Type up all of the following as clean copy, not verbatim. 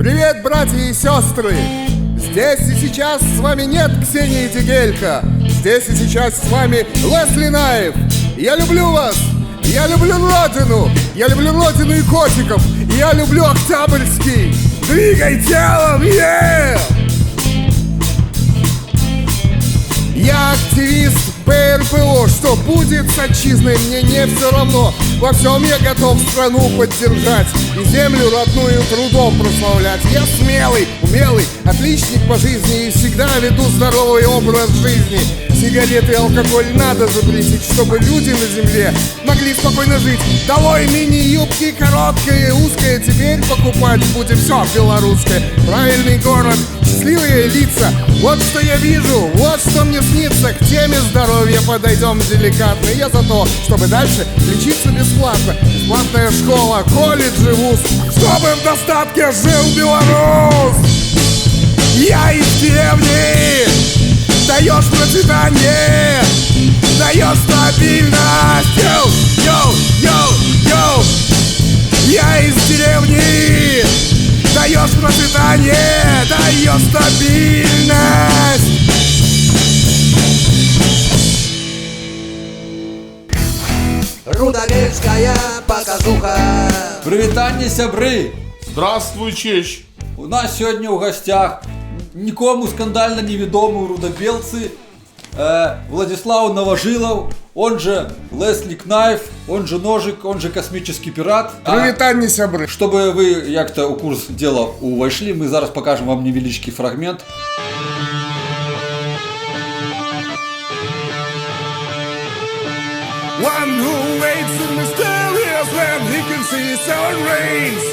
Привет, братья и сестры! Здесь и сейчас с вами нет Ксении Дегелько. Здесь и сейчас с вами Лесли Наев. Я люблю вас! Я люблю Родину! Я люблю Родину и котиков! Я люблю Октябрьский! Двигай телом! Я активист ПРПО. Что будет с отчизной, мне не все равно. Во всем я готов страну поддержать и землю родную трудом прославлять. Я смелый, умелый, отличник по жизни и всегда веду здоровый образ жизни. Сигареты и алкоголь надо запретить, чтобы люди на земле могли спокойно жить. Долой мини-юбки, короткое и узкое, теперь покупать будем все белорусское. Правильный город, счастливые лица, вот что я вижу, вот что мне снится. К теме здоровья подойдем деликатно. Я за то, чтобы дальше лечиться бесплатно. Бесплатная школа, колледжи, вуз, чтобы в достатке жил белорус. Я из деревни, даешь процветание, даешь стабильность. Йоу. Я из деревни, даешь процветание, даешь стабильность. Рудобельская показуха. Привітання, сябры! Здравствуй, честь! У нас сьогодні у гостях нікому скандально невідомі рудобелці Владислав Новожилов, он же Лесли Кнаев, он же Ножик, он же Космический пират. Привітання, сябры! Чтобы вы як-то у курс дела увайшли, мы зараз покажем вам невеличкий фрагмент. One who waits in mysterious land, he can see sun rays.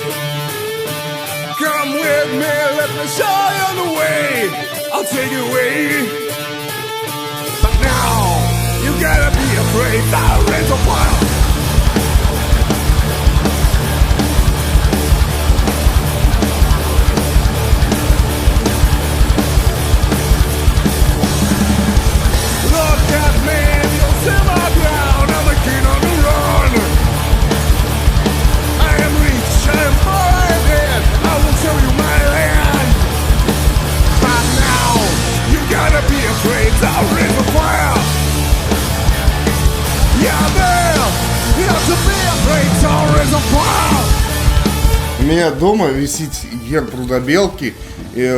Come with me, let me show you the way. I'll take you away. But now, you gotta be afraid. There is a fire. Look at me, you'll see my ground. I'm a king on the run. I am rich, I am far ahead. I will show you my land. But now, you gotta be afraid. There is a fire. Yeah, there. You have to be afraid. There is a fire. У меня дома висит герб Рудобелки. І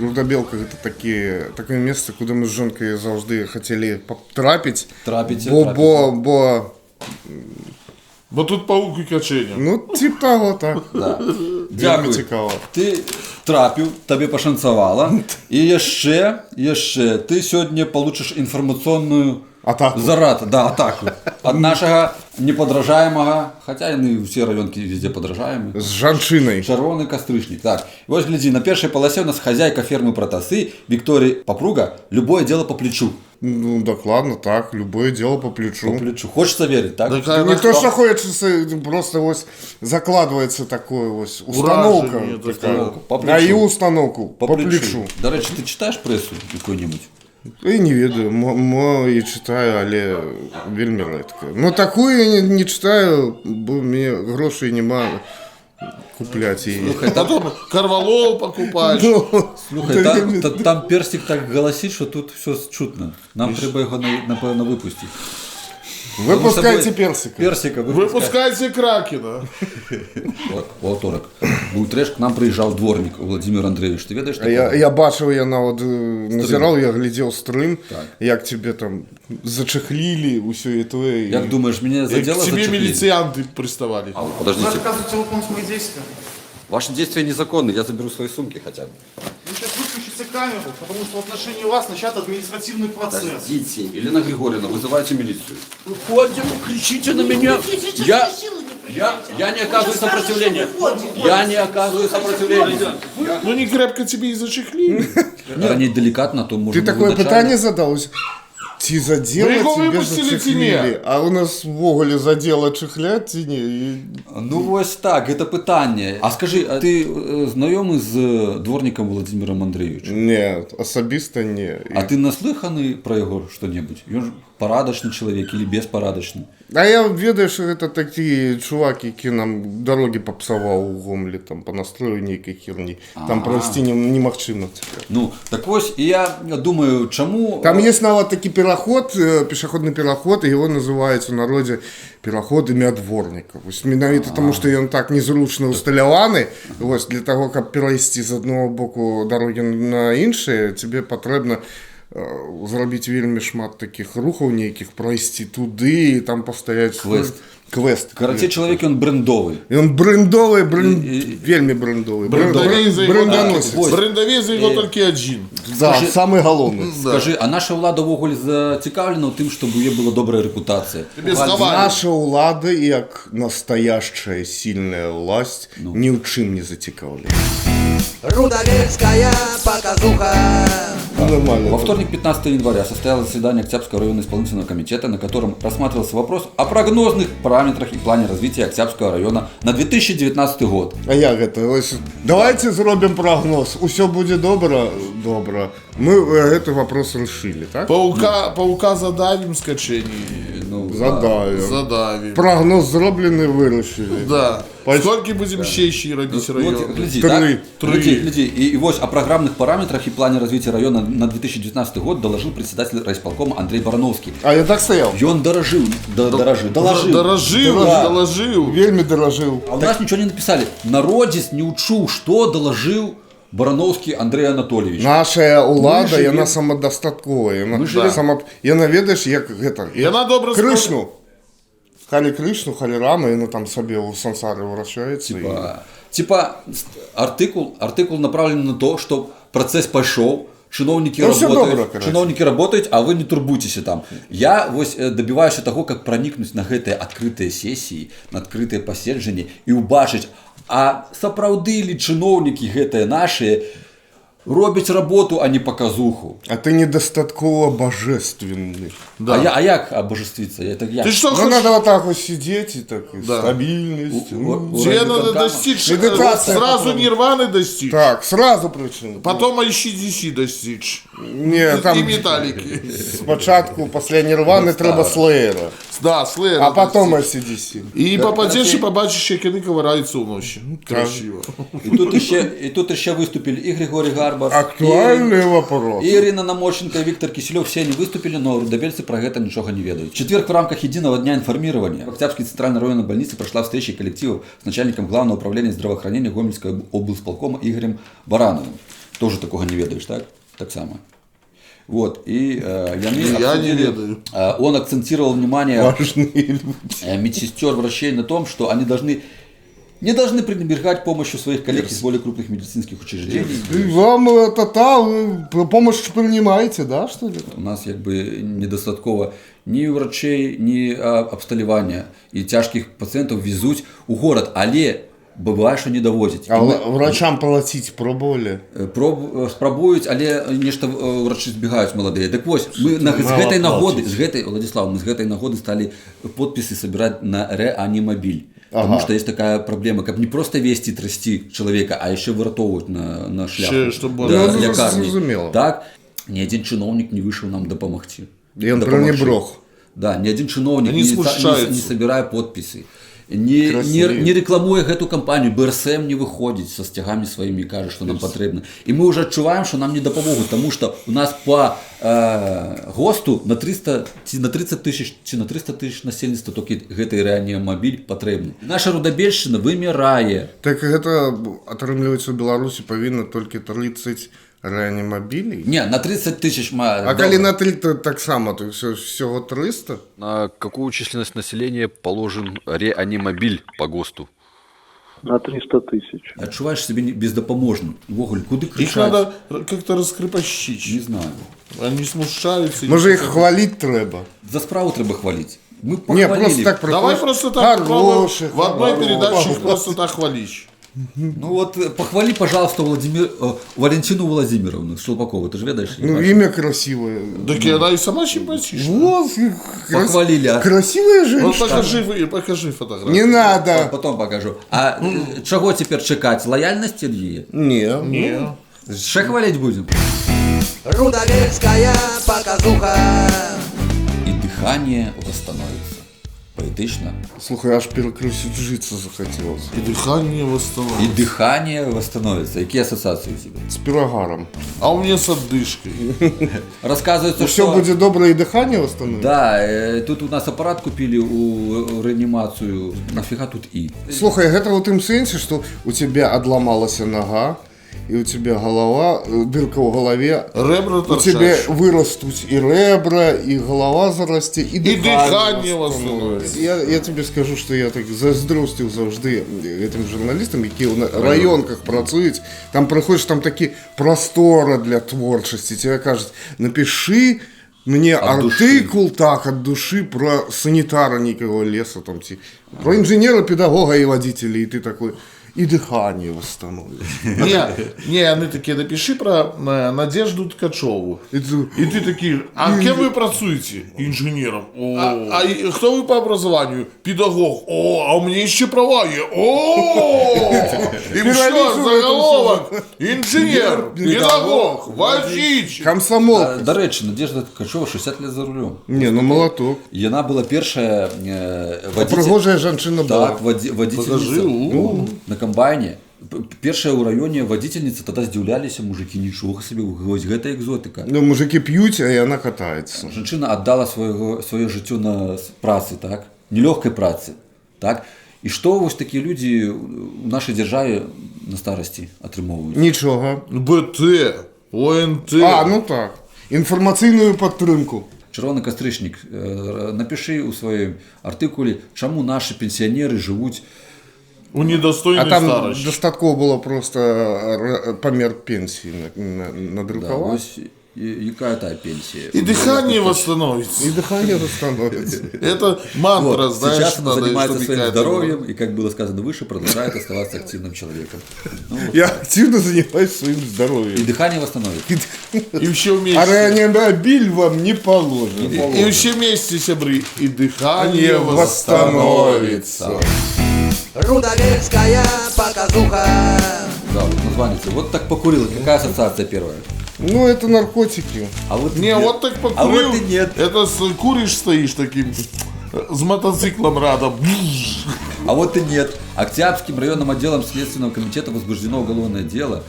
Рудобелка – це таке місце, куди ми з жінкою завжди хотіли потрапити. Бо тут паук і каченя. Ну, тип того, так. Да. Дякую. Цікаво. Ти трапив, тобі пошанцевало. І ще ти сьогодні получиш інформаційну Атаку. Атаку. От нашого неподражаемого, хотя они все районки везде подражаемые. С жанчиной. Червоный кострышник. Так, вот гляди, на первой полосе у нас хозяйка фермы Протасы Виктория Попруга. Любое дело по плечу. Ну, так ладно, так, любое дело по плечу. По плечу. Хочется верить, так? Да, Не то, что хочется, просто вот закладывается такое вот установка. По И установку по плечу. До речі, ти читаєш пресу якую-нибудь? Я не ведаю, я читаю, але вельми редко. Ну, такую я не читаю, бо мне грошей нема куплять її. Слухай, Потом корвалол покупаешь. Слухай, там персик так голосить, що тут все чутно. Нам треба його, напевно, випустити. Выпускайте персика. Персика Выпускайте кракена. У авторок. У треш к нам приїжджав дворник Владимир Андреевич. Ти ведаєш такого? Я бачив, я назирав, я глядел стрим, Так. як тебе там зачехлили, усе это. Як думаешь, меня за дело К тебе зачехлили? милицианты приставали. Вы Подождите, отказываете выполнить мои действия. ваши действия незаконны, я заберу свои сумки хотя бы. Вы сейчас выключите камеру, потому что в отношении вас начат административный процесс. Подождите, Елена Григорьевна, вызывайте милицию. Выходим, кричите на меня. Я не оказываю сопротивления. Я не оказываю сопротивления. Ну не крепко тебе и зачехлили. Ранее деликатно, то можно Ты такое вначале. питание задал? Ці за дело Вы его тебе выпустили, зачехлили, ці ні? а у нас ввогуле за дело чехлять ці ні. І... Ну ось так, це питання. А скажи, а ти знайомий з дворником Володимиром Андрійовичем? Ні, особисто ні. А ти наслыханий про його що-небудь? Він ж порадочний чоловік или безпорадочний? А я ведаю, що це такі чуваки, які нам дороги попсував у Гомлі, там, по настрою ніякої херні. Там провести немагчимо тепер. Ну, так ось, і я думаю, чому... Там є навіть такий переход, пішохідний переход, і його називають у народі переход ім'я дворника. Ось менавіта тому, що він так незручно усталяваний, ось для того, щоб перейти з одного боку дороги на інше, тобі потрібно зробити вельми шмат таких рухів ніяких, пройти туди і там постояти. Квест. Короче, чоловік, він брендовий. Він брендовий, вельми брендовий. Брендоносець. Брендовей за его только один. Да, самий головний. Скажи, а наша влада ввогуле зацікавлена тим, щоб у її була добра репутація? Без товарища. Наша ўлада, як настоящая сильная власть, ни в чым не зацікавлена. Рудобельская показуха. Нормально. Во вторник, 15 января, состоялось заседание Октябрьского районного исполнительного комитета, на котором рассматривался вопрос о прогнозных параметрах и плане развития Октябрьского района на 2019 год. А як гэта? Ось, давайте зробимо прогноз. Усё буде добре? Добре. Мы этот вопрос решили, так? Паука задавим скачений. Задавим. Прогноз зроблений, вирішили. Да. Пальц- Сколько будем щещи родить район? Вот, гляди, Три. так? Три. Гляди. И ось о программных параметрах и плане развития района на 2019 год доложил председатель райисполкома Андрей Барановский. А я так стояв. И он доложил. Доложил. Вельми дорожив. А у нас ничего не написали. Народец не учу, что доложил Барановский Андрей Анатольевич. Наша Ми ўлада, живем- яна самадастаткова. Мы живем- Яна, ведаеш, як гэта... И она добро Крышну. Халі крышну, халі раму, яна там сабе у сансары вращаецца. Типа артикул направлен на то, что процесс пошел, чиновники Ну, всё работают, добре, короче. чиновники работают, а вы не турбуйтесь там. Я вось добиваюся того, как проникнуть на гэтыя открытые сессии, на открытые паседжанні и убачыць, а сапраўды ли чиновники гэтыя наши робяць работу, а не показуху. А ты недостаткова божественный. Да. А як обожествиться? Я, так я. Ты что Ну, хочешь? надо вот так вот сидеть и так, и Да. стабильность. У- Тебе Ради надо Гонкама. достичь, Медитация сразу попробуй. нирваны достичь, Так, сразу причем. потом ICDC достичь. Не, там И металлики. спочатку, після Нірвани треба Слеєра, Да, Slayer а потом достичь. ACDC. И попадешь и побачишь, як вони ковираються вночі. Красиво. И тут ще выступили и Григорий Гарбар, Актуальный вопрос. и Ирина Намощенко, и Виктор Киселев. Все они выступили, но рудобельцы про это ничего не ведают. В четверг в рамках единого дня информирования в Октябрьской центральной районной больнице прошла встреча коллективов с начальником главного управления здравоохранения Гомельского облсполкома Игорем Барановым. Тоже такого не ведаешь, так? Так само. Вот, и яны Я не обсудили, ведаю. он акцентировал внимание Важные люди. медсестер, врачей на том, что они не должны пренебрегать помощью своих коллег из более крупных медицинских учреждений. И вам вы помощь принимаете, да, что ли? У нас недостатково ні врачей, ні обсталювання. І тяжких пацієнтів везуть у город, але буває, що не довозять. А врачам платить пробовали? Спробують, але нешта врачі збігають молоді. Так ось, ми з гэтай нагоди, Владислав, ми з гэтай нагоди стали підписи збирати на реанімобіль. Потому что есть такая проблема, как не просто вести и трясти человека, а еще выратовывать на шляху чтобы до он- лікарні. зрозуміло. Так, ни один чиновник не вышел нам допомогти. И он пренебрег. Да, ни один чиновник Они не смущаются. собирая подписи. Не рекламує гэту кампанію, БРСМ не виходить со стягами своими і каже, що нам потрібно. І ми вже відчуваємо, що нам не допомогуть, тому що у нас по ГОСТу на 300 ці на 30 тисяч чи на 300 тисяч насельніцтва тільки гэтий реанімобіль потрібний. Наша Рудобельщина вимирає. Так это, отрымливается, в Беларуси повинно только 30 реанімобілей? Не, на 30 тисяч має. А коли на 3, то так само, то всего 300? На какую численность населения положен реанимобиль по ГОСТу? На 300 тысяч. Відчуваєш себе бездопоможним. Вогуль, куди Их кричать? надо как-то раскрепощить. Не знаю. Они смущаются. Може їх хвалити треба? За справу треба хвалити. Ми Не, похвалили. просто так Давай проходишь. просто так попробуем Хороший, в одной хороший. передаче их просто так хвалить. Ну вот, похвали, пожалуйста, Валентину Владимировну Щелпакову, ты же ведаешь? Ну, имя красивое. Так и она и сама симпатична. Вот, Похвалили, а? красивая Вот женщина. покажи фотографию. Не надо. Потом покажу. А чего теперь чекать? Лояльность Ильи? Не. Ще хвалить будем? Рудовельская показуха. И дыхание восстановится. Поэтично. Слухай, аж переключиться захотелось. И дыхание И восстановится. дыхание восстановится. Какие ассоциации у тебя? С пирогаром. А у меня с отдышкой. Рассказывается, Все что... будет добро и дыхание восстановится? Да, тут у нас аппарат купили у реанимацию. Нафига тут и? Слухай, гэта ў тым сэнсе, што у тебя адломалася нога, и у тебя голова, дырка в голове, Ребра у тебя торчащие. вырастут и ребра, и голова зарасте, и дыхание восстановится. Я тебе скажу, что я так заздросtil завжди этим журналистам, які на районках працують. Там приходиш, там такі простори для творчості. Тебе кажуть, напиши мне артикул так от души про санитара некого леса, там, про инженера, педагога и водителя, и ты такой... И дыхание восстановится. Не, они такие, напиши про Надежду Ткачеву. И ты такие, а кем вы працуете? Инженером. А кто вы по образованию? Педагог. А у меня еще права есть. И что, заголовок? Инженер, педагог, водитель. Комсомол. До речі, Надежда Ткачова 60 лет за рулем. Не, ну молоток. Яна была першая Пригожая женщина была. Так, водительница на комбайне. Першая ў раёне водительница, тогда здзіўляліся мужики, нічога себе, вось гэта экзотика. Ну, мужики пьют, а яна катается. Жанчына аддала свое жыццё на працы, так? Нелёгкай працы, так? І што вось такія людзі у нашай дзяржаве на старасці атрымоўваюць? Нічога. БТ, ОНТ. А, ну так. Інфармацыйную падтрымку. Чырвоны кастрычнік, напиши у сваім артыкуле, чаму нашы пенсіянеры жывуць У недостойной А там старости. достатково было просто помер пенсии да, надрукаваць. ось, якая тая пенсія. И дыхание восстановится. И дыхание восстановится. Это мантра, Вот, знаешь, сейчас она надо, занимается чтобы своим какая-то здоровьем и, как было сказано выше, продолжает оставаться активным человеком. Ну, вот. Я активно занимаюсь своим И здоровьем. дыхание восстановится. И все А вместе. реанимобиль вам не положен. И все вместе, сябры. И Не дыхание восстановится. Рудовельская показуха. Да, вот название. Вот так покурил. Какая ассоциация первая? Ну, это наркотики. А вот Не, нет. вот так покурил. А вот и нет. Это куришь, стоишь таким с мотоциклом рядом. А вот и нет. Октябрьским районным отделом Следственного комитета возбуждено уголовное дело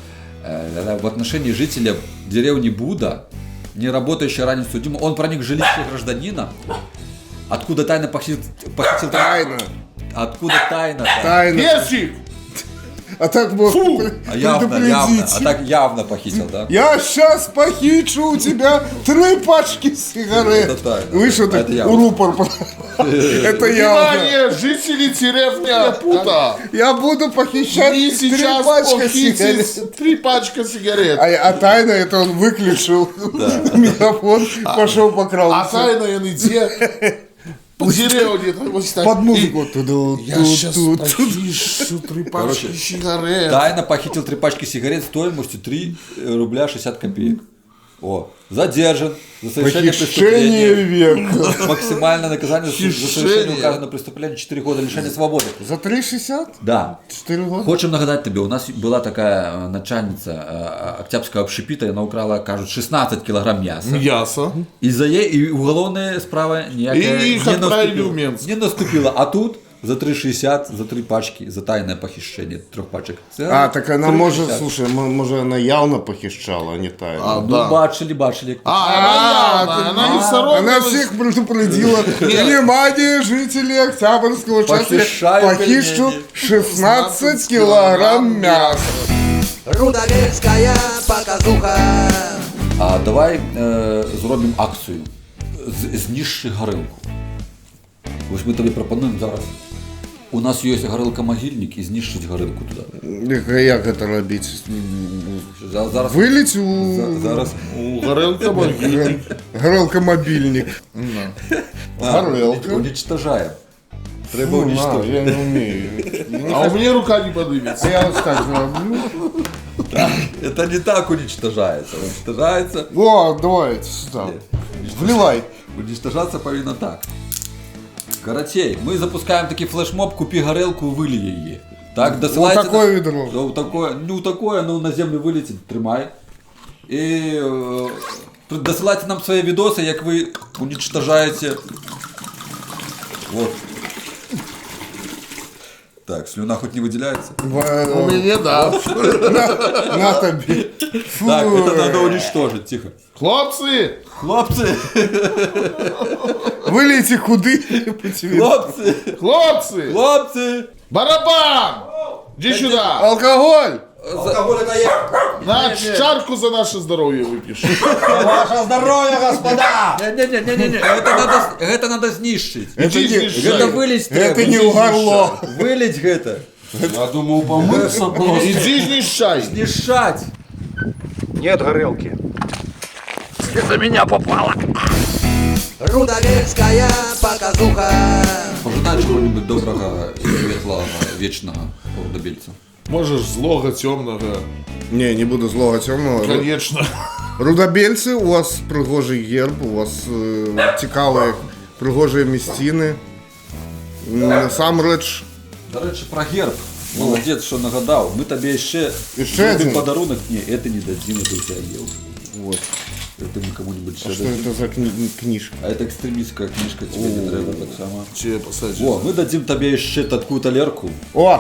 в отношении жителя деревни Буда, не работающего ранее судимого. Он проник в жилище гражданина, откуда тайно похитил... Тайна. Откуда тайно? Тайна. Персик! А так было А явно, а так явно похитил, да? Я сейчас похищу у тебя 3 пачки сигарет. Это тайна. Вышел Это так, явно. рупор. Это явно. Внимание, жители деревни Пута! Я буду похищать И 3 сейчас пачки сигарет. похитить 3 пачка сигарет. А тайна это он выключил мегафон, пошел по А кралу. тайна они где? По деревне. Вот так. Под музыку. Я сейчас похищу 3 пачки сигарет. Тайно похитил 3 пачки сигарет стоимостью 3 рубля 60 копеек. О, задержан за совершение Похищение преступления. века. Максимальное наказание за совершение Хищение. указанного преступления 4 года лишения свободы. За 3,60? Да. 4 года? Хочем нагадать тебе, у нас была такая начальница Октябрьского общепита, и она украла, кажут, 16 килограмм мяса. Мясо. И за ей и уголовная справа никакая И их не отправили наступила. в Минск. Не наступила. А тут за 3,60, за 3 пачки, за тайное похищение 3 пачек. А, так она 3,60. может, слушай, может она явно похищала, а не тайно. Ну, Да. бачили. Она не сорокалась. Она всех предупредила. Внимание, жители Октябрьского участка. Похищаю Похищу пельмени. 16 килограмм мяса. Рудовельская показуха. А давай зробимо акцію. Знищи горилку. Ось ми тобі пропонуємо зараз. У нас є горилка-могильник і знищить горилку туди. Як це робити? Зараз, Виліть у зараз. Горелка горелка-мобільник. Горелка. Уничтожаем. Треба На, уничтожить. я не умею. А у меня рука не подымется. Я вот так зроблю. Это не так уничтожается. Уничтожается. О, давайте сюда. Вливай. Уничтожаться повинно так. Каратей, ми запускаємо такий флешмоб, купи горелку, вилій її. Так, досилайте... Вот такое ведро. Ну, такое, ну, такое, ну, на землю вилетить, тримай. І досилайте нам свої відоси, як ви уничтожаєте. Вот. Так, слюна хоть не выделяется. У меня, да. На тобі. Фу. Так, это надо уничтожить, тихо. Хлопцы, Хлопцы! Вилійте куди? Хлопцы! хлопцы, Хлопцы! барабан! Иди сюда. Алкоголь! Алкоголь это я. На чарку за наше здоровье выпьешь. Ваше здоровье, господа! Не-не-не-не-не, это надо знищить. Это Иди не, снижай. Это вылезть это треба. не в горло. Вылить это. Я думал, помыться просто. Иди снижай. Снишать. Нет горелки. Рудовельская показуха. Пожелай чего-нибудь доброго и светлого, вечного рудобельца. Можешь злого, темного. Не, не буду злого темного. Конечно. Рудобельці, у вас пригожий герб, у вас цікаві пригожі містини. Насамрэч, До речі, про герб. Молодець, що нагадав. Ми тобі ще Ще один? подарунок. Ні, это не дадим, это у тебя ел. вот. Это мы кому-нибудь ще Що дадим. це за книжка? А это экстремистская книжка, тебе не треба так само. Че посадишь? О, ми дадим тобі ще таку талерку. О!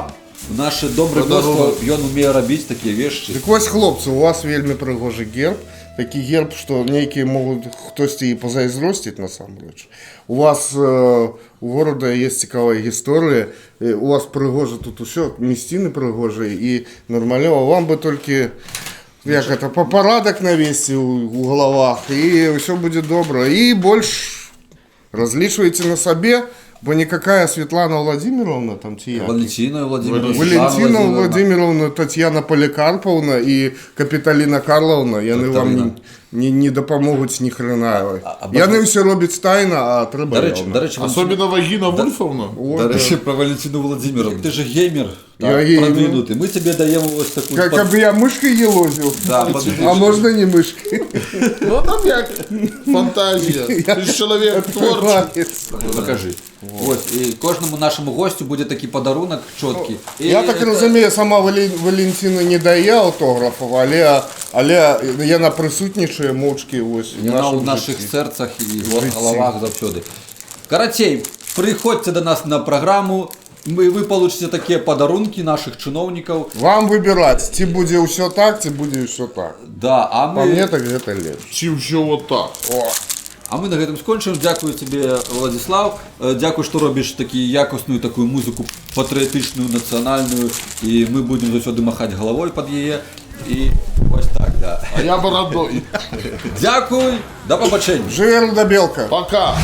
Наше добре мёрство, ён умее робити такі вещи. Так ось, хлопці, у вас вельми пригожий герб. Такий герб, що неякі можуть хтось і позайзростити насамрэч. У вас у города є цікава історія. У вас пригоже тут усе, містини пригожі і нормально. Вам би тільки як это, попорадок навести у головах, і все буде добре. І більш розлічуйте на собі, бо никакая Светлана Владимировна, там ті як? Валентина Владимировна. Валентина Владимировна, Татьяна Поликарповна и Капиталина Карловна, яны вам не допомогуть ні хрена. Яны все роблять тайно, а треба До речі, явно. до речі, Особенно Вагина Вульфовна. До речі, про Валентину Владимировну. Ти же геймер, Я геймер. продвинутий. Ми тобі даємо ось таку... Как бы я мышкой елозил. Да, подожди. А можно не мышкой? Ну там як фантазія. Ти ж чоловік творчий. Покажи. Ось, і кожному нашому гостю буде такий подарунок чіткий. І Я так це- розумію, сама Валентина не дає автографів, але яна присутнічає мовчки ось в Вона нашому в наших житті. серцях і в головах завсюди. Каратей, приходьте до нас на програму. Ви получите такі подарунки наших чиновників. Вам вибирати, ці буде все так, ці буде все так. Да, а По мне ми, так это легче. Чим що вот так. а ми на гэтым скончимо. Дякую тобі, Владислав. Дякую, що робиш таку якісну таку музику патріотичну, національну. І ми будемо завжди махати головою під її. І ось так, да. А я бородой. Дякую, до побачення. Живе Рудобелка. Пока.